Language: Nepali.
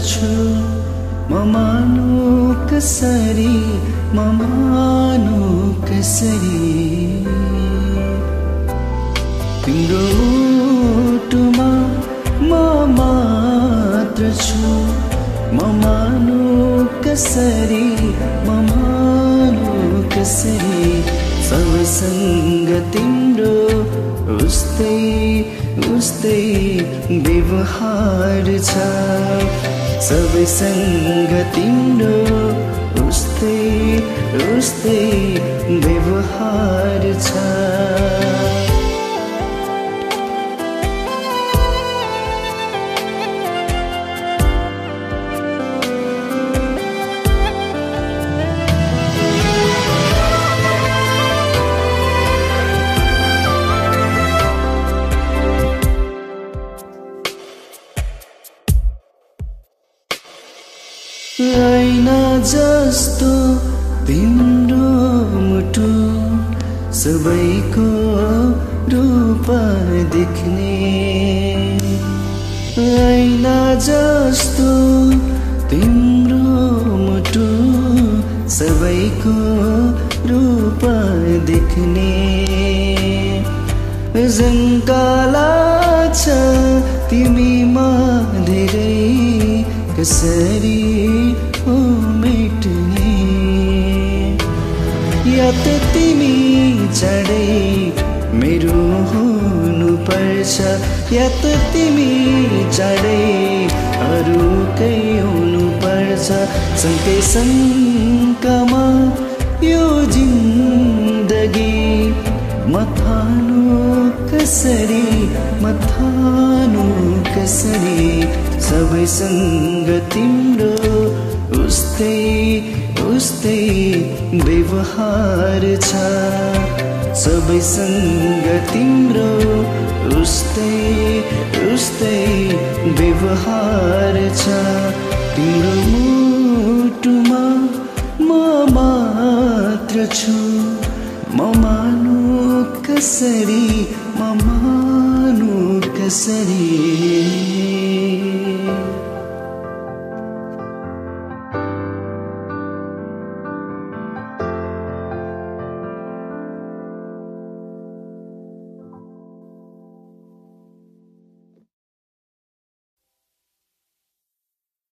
छु म मानु कसरी म मानु कसरी तिम्रो मुटुमा म मात्र छु म मानु कसरी म मानु कसरी सबैसँग तिम्रो उस्तै उस्तै व्यवहार छ सबैसँग तिम्रो उस्तै उस्तै व्यवहार छ ऐना जस्तो तिम्रो मुटु सबैको रूप देख्ने ऐना जस्तो तिम्रो मुटु सबैको रूप देख्ने जङ्काला छ तिमीमा धेरै कसरी हो मेट्ने या त तिमी चढै मेरो हुनु पर्छ या त तिमी चढै अरूकै हुनु पर्छ सँगै शङ्कामा यो जिन्दगी मथानु कसरी मथानु कसरी सबैसँग तिम्रो उस्तै उस्तै व्यवहार छ सबैसँग तिम्रो उस्तै उस्तै व्यवहार छ तिम्रो मुटुमा म मात्र छु म मानु कसरी म मानु कसरी